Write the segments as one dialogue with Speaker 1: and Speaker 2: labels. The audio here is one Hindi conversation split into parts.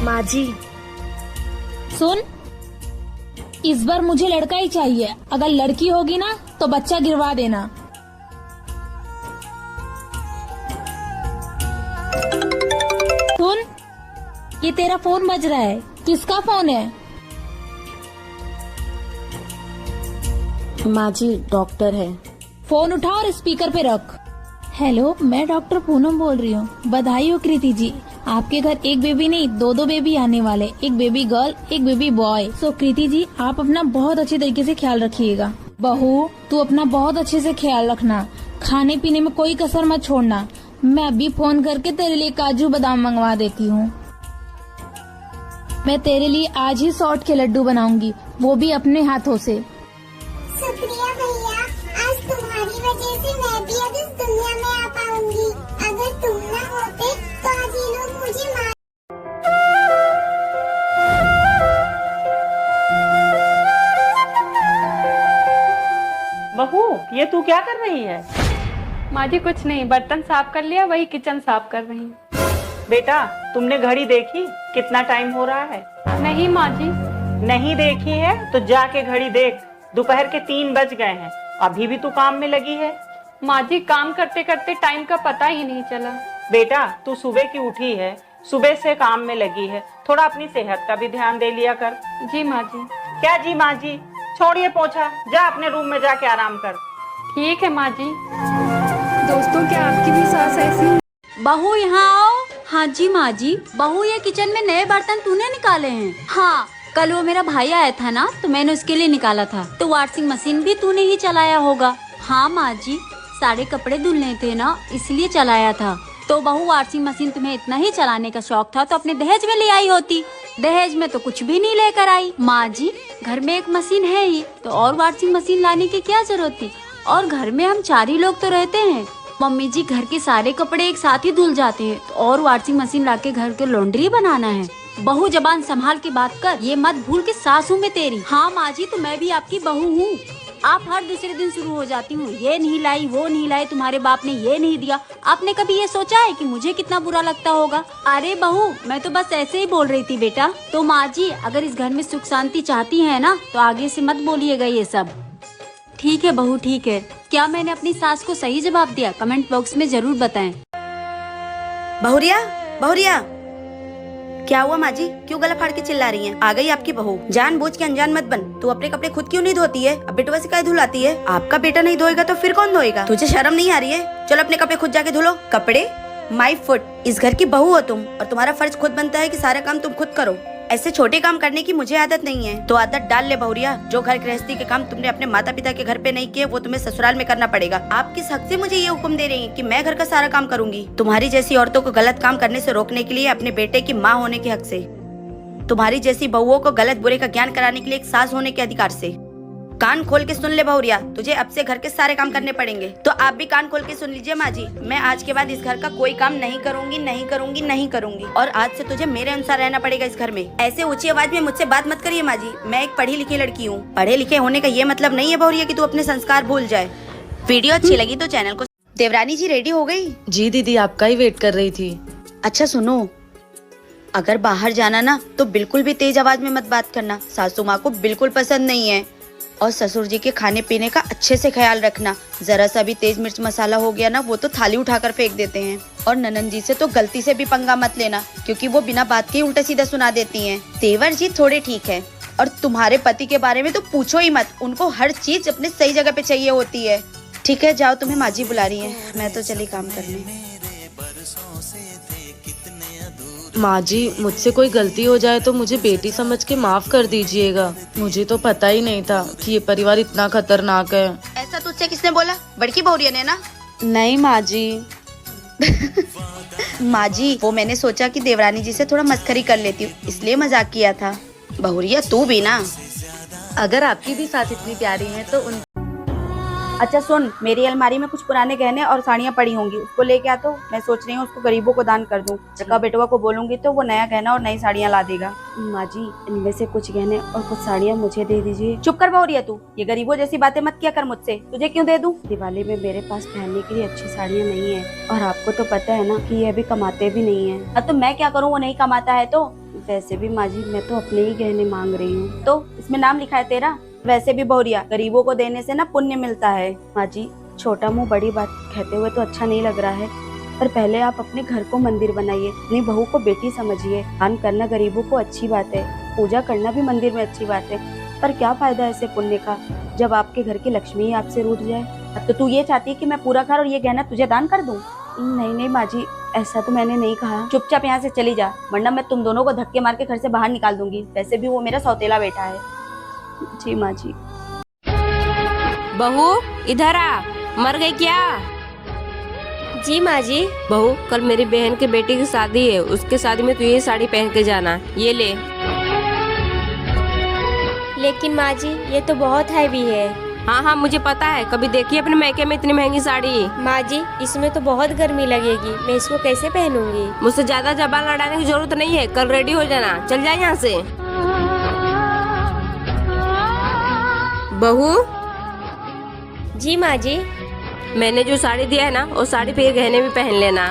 Speaker 1: माँ जी।
Speaker 2: सुन, इस बार मुझे लड़का ही चाहिए। अगर लड़की होगी ना तो बच्चा गिरवा देना। सुन, ये तेरा फोन बज रहा है। किसका फोन है?
Speaker 1: माँ जी, डॉक्टर है।
Speaker 2: फोन उठा और स्पीकर पे रख। हेलो, मैं डॉक्टर पूनम बोल रही हूँ। बधाई हो कृति जी, आपके घर एक बेबी नहीं दो बेबी आने वाले। एक बेबी गर्ल, एक बेबी बॉय। सो कृति जी, आप अपना बहुत अच्छे तरीके से ख्याल रखिएगा। बहू, तू अपना बहुत अच्छे से ख्याल रखना। खाने पीने में कोई कसर मत छोड़ना। मैं अभी फोन करके तेरे लिए काजू बादाम मंगवा देती हूँ। मैं तेरे लिए आज ही सौंठ के लड्डू बनाऊंगी, वो भी अपने हाथों से।
Speaker 3: शुक्रिया भैया, आज तुम्हारी वजह से मैं भी अब इस दुनिया में आ पाऊंगी। अगर तुम न होते तो आज ये लोग मुझे मार।
Speaker 4: बहू, ये तू क्या कर रही है?
Speaker 5: माँ जी कुछ नहीं, बर्तन साफ कर लिया, वही किचन साफ कर रही हूँ।
Speaker 4: बेटा, तुमने घड़ी देखी कितना टाइम हो रहा है?
Speaker 5: नहीं माँ जी।
Speaker 4: नहीं देखी है तो जाके घड़ी देख। दोपहर के 3 बज गए हैं, अभी भी तू काम में लगी है।
Speaker 5: माँ जी, काम करते करते टाइम का पता ही नहीं चला।
Speaker 4: बेटा, तू सुबह की उठी है, सुबह से काम में लगी है, थोड़ा अपनी सेहत का भी ध्यान दे लिया कर।
Speaker 5: जी माँ जी।
Speaker 4: क्या जी माँ जी? छोड़िए पोछा, जा अपने रूम में जाके आराम कर।
Speaker 5: ठीक है माँ जी।
Speaker 6: दोस्तों, क्या आपकी भी सास ऐसी?
Speaker 7: बहू यहाँ आओ। हाँ जी माँ जी। बहू, ये किचन में नए बर्तन तूने निकाले हैं? हाँ, कल वो मेरा भाई आया था ना, तो मैंने उसके लिए निकाला था। तो वॉशिंग मशीन भी तूने ही चलाया होगा? हाँ माँ जी, सारे कपड़े धुलने थे ना, इसलिए चलाया था। तो बहू, वॉशिंग मशीन तुम्हें इतना ही चलाने का शौक था तो अपने दहेज में ले आई होती। दहेज में तो कुछ भी नहीं लेकर आई। माँ जी, घर में एक मशीन है ही तो और वॉशिंग मशीन लाने की क्या जरूरत थी? और घर में हम 4 ही लोग तो रहते हैं। मम्मी जी, घर के सारे कपड़े एक साथ ही धुल जाते हैं, तो और वॉशिंग मशीन लाके घर के लॉन्ड्री बनाना है। बहू, जबान संभाल के बात कर, ये मत भूल के सास हूँ मैं तेरी। हाँ माँ जी, तो मैं भी आपकी बहू हूँ। आप हर दूसरे दिन शुरू हो जाती हूँ, ये नहीं लाई, वो नहीं लाई, तुम्हारे बाप ने ये नहीं दिया। आपने कभी ये सोचा है कि मुझे कितना बुरा लगता होगा? अरे बहू, मैं तो बस ऐसे ही बोल रही थी बेटा। तो माँ जी, अगर इस घर में सुख शांति चाहती है ना, तो आगे से मत बोलिएगा ये सब। ठीक है बहू, ठीक है। क्या मैंने अपनी सास को सही जवाब दिया? कमेंट बॉक्स में जरूर बताएं।
Speaker 8: बहुरिया, बहुरिया, क्या हुआ माँ जी? क्यों गला फाड़ के चिल्ला रही हैं? आ गई आपकी बहू। जानबूझ के अनजान मत बन। तू अपने कपड़े खुद क्यों नहीं धोती है? अब बेटवा से क्या धुलाती है? आपका बेटा नहीं धोएगा तो फिर कौन धोएगा? तुझे शर्म नहीं आ रही है? चलो अपने कपड़े खुद जाके धुलो। कपड़े? My foot. इस घर की बहू हो तुम, और तुम्हारा फर्ज खुद बनता है कि सारा काम तुम खुद करो। ऐसे छोटे काम करने की मुझे आदत नहीं है, तो आदत डाल ले बहुरिया। जो घर गृहस्थी के काम तुमने अपने माता पिता के घर पे नहीं किए, वो तुम्हें ससुराल में करना पड़ेगा। आप किस हक से मुझे ये हुक्म दे रही हैं कि मैं घर का सारा काम करूंगी? तुम्हारी जैसी औरतों को गलत काम करने से रोकने के लिए, अपने बेटे की माँ होने के हक से, तुम्हारी जैसी बहुओं को गलत बुरे का ज्ञान कराने के लिए एक सास होने के अधिकार से। कान खोल के सुन ले बहुरिया, तुझे अब से घर के सारे काम करने पड़ेंगे। तो आप भी कान खोल के सुन लीजिए माँ जी, मैं आज के बाद इस घर का कोई काम नहीं करूंगी, नहीं करूंगी, नहीं करूंगी। और आज से तुझे मेरे अनुसार रहना पड़ेगा इस घर में। ऐसे ऊंची आवाज में मुझसे बात मत करिए माँ जी, मैं एक पढ़ी लिखी लड़की हूँ। पढ़े लिखे होने का ये मतलब नहीं है बहुरिया कि तू अपने संस्कार भूल जाए। वीडियो अच्छी लगी तो चैनल को। देवरानी जी रेडी हो गई?
Speaker 1: जी दीदी, आपका ही वेट कर रही थी।
Speaker 8: अच्छा सुनो, अगर बाहर जाना ना तो बिल्कुल भी तेज आवाज में मत बात करना, सासू माँ को बिल्कुल पसंद नहीं है। और ससुर जी के खाने पीने का अच्छे से ख्याल रखना। जरा सा भी तेज मिर्च मसाला हो गया ना, वो तो थाली उठाकर फेंक देते हैं। और ननन जी से तो गलती से भी पंगा मत लेना, क्योंकि वो बिना बात के उल्टा सीधा सुना देती हैं। तेवर जी थोड़े ठीक है, और तुम्हारे पति के बारे में तो पूछो ही मत, उनको हर चीज अपने सही जगह पे चाहिए होती है। ठीक है, जाओ, तुम्हें माँ जी बुला रही है, मैं तो चली काम करने।
Speaker 1: माँ जी, मुझसे कोई गलती हो जाए तो मुझे बेटी समझ के माफ कर दीजिएगा। मुझे तो पता ही नहीं था कि ये परिवार इतना खतरनाक है।
Speaker 8: ऐसा तुझसे किसने बोला? बड़की बहुरिया ने ना?
Speaker 1: नहीं माँ जी।
Speaker 8: माँ जी, वो मैंने सोचा कि देवरानी जी से थोड़ा मस्करी कर लेती हूँ, इसलिए मजाक किया था। बहुरिया तू भी ना।
Speaker 1: अगर आपकी भी सास इतनी प्यारी है तो उन।
Speaker 8: अच्छा सुन, मेरी अलमारी में कुछ पुराने गहने और साड़ियाँ पड़ी होंगी, उसको लेके आ। तो मैं सोच रही हूँ उसको गरीबों को दान कर दूँ। चक्का बेटवा को बोलूंगी तो वो नया गहना और नई साड़ियाँ ला देगा। माँ जी, इनमें से कुछ गहने और कुछ साड़ियाँ मुझे दे दीजिए। चुप कर बहुरिया तू, ये गरीबों जैसी बातें मत किया कर मुझसे। तुझे क्यों दे दूं? दिवाली में मेरे पास पहनने के लिए अच्छी साड़ियाँ नहीं है, और आपको तो पता है ना कि ये अभी कमाते भी नहीं है। अब तो मैं क्या करूँ, वो नहीं कमाता है तो वैसे भी माँ जी मैं तो अपने ही गहने मांग रही हूँ। तो इसमें नाम लिखा है तेरा? वैसे भी बहुरिया, गरीबों को देने से ना पुण्य मिलता है। माँ जी छोटा मुंह बड़ी बात कहते हुए तो अच्छा नहीं लग रहा है, पर पहले आप अपने घर को मंदिर बनाइए, अपनी बहू को बेटी समझिए। दान करना गरीबों को अच्छी बात है, पूजा करना भी मंदिर में अच्छी बात है, पर क्या फायदा ऐसे पुण्य का जब आपके घर की लक्ष्मी ही आपसे रूठ जाए। तो तू ये चाहती है कि मैं पूरा घर और ये गहना तुझे दान कर दूं? नहीं नहीं माँ जी, ऐसा तो मैंने नहीं कहा। चुपचाप यहाँ से चली जा, वरना मैं तुम दोनों को धक्के मार के घर से बाहर निकाल दूंगी। वैसे भी वो मेरा सौतेला बेटा है। जी माँ जी।
Speaker 9: बहू इधर आ, मर गई क्या?
Speaker 10: जी माँ जी।
Speaker 9: बहू कल मेरी बहन के बेटी की शादी है, उसके शादी में तू ये साड़ी पहन के जाना। ये ले।
Speaker 10: लेकिन माँ जी ये तो बहुत हैवी है।
Speaker 9: हाँ हाँ मुझे पता है, कभी देखी अपने मैके में इतनी महंगी साड़ी?
Speaker 10: माँ जी इसमें तो बहुत गर्मी लगेगी, मैं इसको कैसे पहनूंगी?
Speaker 9: मुझसे ज्यादा जबान लड़ाने की जरूरत नहीं है, कल रेडी हो जाना। चल जाए यहाँ से। बहू।
Speaker 10: जी माँ जी।
Speaker 9: मैंने जो साड़ी दिया है ना, वो साड़ी पे गहने भी पहन लेना।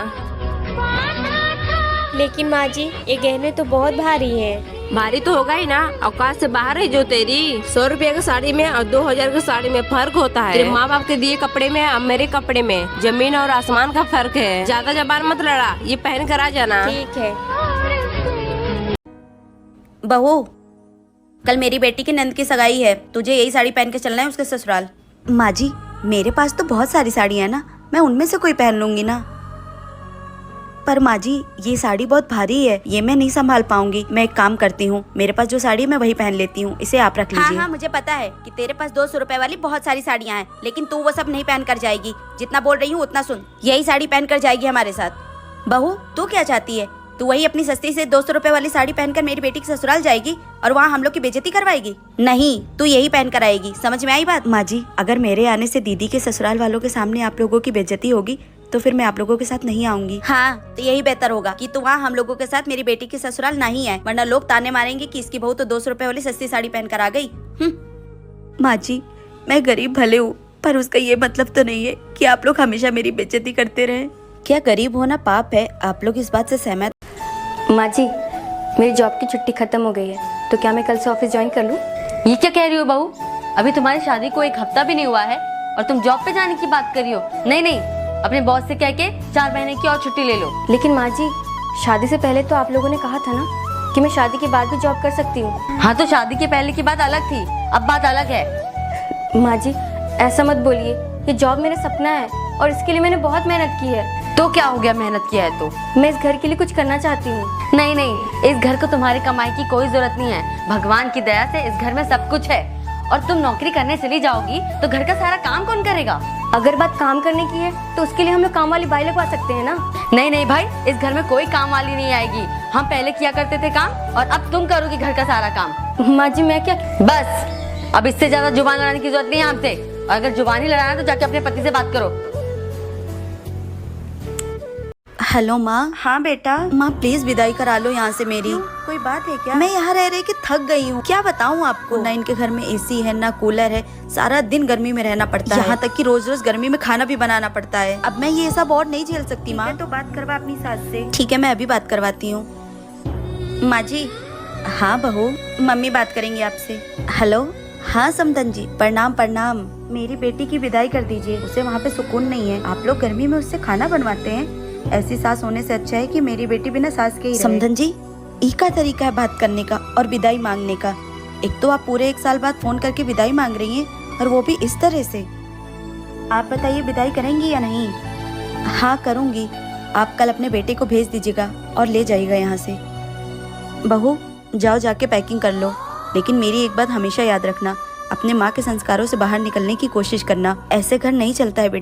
Speaker 10: लेकिन माँ जी ये गहने तो बहुत भारी है।
Speaker 9: भारी तो होगा ही ना, औकात से बाहर है जो तेरी। 100 रुपए की साड़ी में और 2000 की साड़ी में फर्क होता है। तेरे माँ बाप के दिए कपड़े में और मेरे कपड़े में जमीन और आसमान का फर्क है। ज्यादा जबान मत लड़ा, ये पहन कर आ जाना।
Speaker 10: ठीक है।
Speaker 8: बहू कल मेरी बेटी की नंद की सगाई है, तुझे यही साड़ी पहन के चलना है उसके ससुराल। माँ जी मेरे पास तो बहुत सारी साड़ियाँ है ना, मैं उनमें से कोई पहन लूंगी ना। पर माँ जी ये साड़ी बहुत भारी है, ये मैं नहीं संभाल पाऊंगी। मैं एक काम करती हूँ, मेरे पास जो साड़ी है मैं वही पहन लेती हूँ, इसे आप रख लीजिए। हाँ मुझे पता है कि तेरे पास 200 रुपए वाली बहुत सारी साड़ियाँ हैं, लेकिन तू वो सब नहीं पहन कर जाएगी। जितना बोल रही हूँ उतना सुन, यही साड़ी पहन कर जाएगी हमारे साथ। बहू तू क्या चाहती है? तू वही अपनी सस्ती से 200 रुपए वाली साड़ी पहनकर मेरी बेटी के ससुराल जाएगी और वहाँ हम लोग की बेइज्जती करवाएगी? नहीं, तू यही पहन कर आएगी। समझ में आई बात? माँ जी अगर मेरे आने से दीदी के ससुराल वालों के सामने आप लोगों की बेइज्जती होगी तो फिर मैं आप लोगों के साथ नहीं आऊंगी। हाँ तो यही बेहतर होगा कि तू वहाँ हम लोगों के साथ मेरी बेटी के ससुराल नहीं आए, वरना लोग ताने मारेंगे कि इसकी बहू तो 200 रुपए वाली सस्ती साड़ी पहन कर आ गई। माँ जी मैं गरीब भले हूँ, पर उसका ये मतलब तो नहीं है कि आप लोग हमेशा मेरी बेइज्जती करते रहे। क्या गरीब होना पाप है? आप लोग इस बात से सहमत?
Speaker 11: माँ जी मेरी जॉब की छुट्टी खत्म हो गई है, तो क्या मैं कल से ऑफिस ज्वाइन कर लूँ?
Speaker 12: ये क्या कह रही हो बहू? अभी तुम्हारी शादी को 1 हफ्ता भी नहीं हुआ है और तुम जॉब पे जाने की बात कर रही हो? नहीं नहीं, अपने बॉस से कह के 4 महीने की और छुट्टी ले लो।
Speaker 11: लेकिन माँ जी शादी से पहले तो आप लोगों ने कहा था ना कि मैं शादी के बाद भी जॉब कर सकती हूँ।
Speaker 12: हाँ तो शादी के पहले की बात अलग थी, अब बात अलग है।
Speaker 11: माँ जी ऐसा मत बोलिए, ये जॉब मेरा सपना है और इसके लिए मैंने बहुत मेहनत की है।
Speaker 12: तो क्या हो गया मेहनत किया है तो?
Speaker 11: मैं इस घर के लिए कुछ करना चाहती हूँ।
Speaker 12: नहीं नहीं, इस घर को तुम्हारी कमाई की कोई जरूरत नहीं है। भगवान की दया से इस घर में सब कुछ है, और तुम नौकरी करने चली जाओगी तो घर का सारा काम कौन करेगा?
Speaker 11: अगर बात काम करने की है तो उसके लिए हम लोग काम वाली बाई लगवा सकते हैं ना।
Speaker 12: नहीं नहीं भाई, इस घर में कोई काम वाली नहीं आएगी। हम पहले किया करते थे काम और अब तुम करोगी घर का सारा काम।
Speaker 11: माँ जी मैं क्या?
Speaker 12: बस अब इससे ज्यादा जुबान लड़ाने की जरूरत नहीं है हमसे, और अगर जुबान ही लड़ाना तो जाके अपने पति से बात करो।
Speaker 8: हेलो माँ। हाँ बेटा। माँ प्लीज विदाई करा लो यहाँ से मेरी। कोई बात है क्या? मैं यहाँ रह के थक गई हूँ, क्या बताऊँ आपको। ना इनके घर में एसी है ना कूलर है, सारा दिन गर्मी में रहना पड़ता है। यहाँ तक कि रोज रोज गर्मी में खाना भी बनाना पड़ता है। अब मैं ये सब और नहीं झेल सकती माँ। तो बात करवा अपनी सास से। ठीक है मैं अभी बात करवाती हूँ। माँ जी। हाँ बहू, मम्मी बात करेंगी आपसे। हेलो। हाँ समदन जी, प्रणाम प्रणाम। मेरी बेटी की विदाई कर दीजिए, उसे वहाँ पे सुकून नहीं है। आप लोग गर्मी में उससे खाना बनवाते हैं, ऐसी सास होने से अच्छा है कि मेरी बेटी बिना सास के ही रहे। समदन जी एक का तरीका है बात करने का और विदाई मांगने का। एक तो आप पूरे 1 साल बाद फोन करके विदाई मांग रही हैं और वो भी इस तरह से। आप बताइए विदाई करेंगी या नहीं? हाँ करूँगी। आप कल अपने बेटे को भेज दीजिएगा और ले जाइएगा यहाँ से। बहू जाओ जाके पैकिंग कर लो, लेकिन मेरी एक बात हमेशा याद रखना, अपने माँ के संस्कारों से बाहर निकलने की कोशिश करना। ऐसे घर नहीं चलता है बेटा।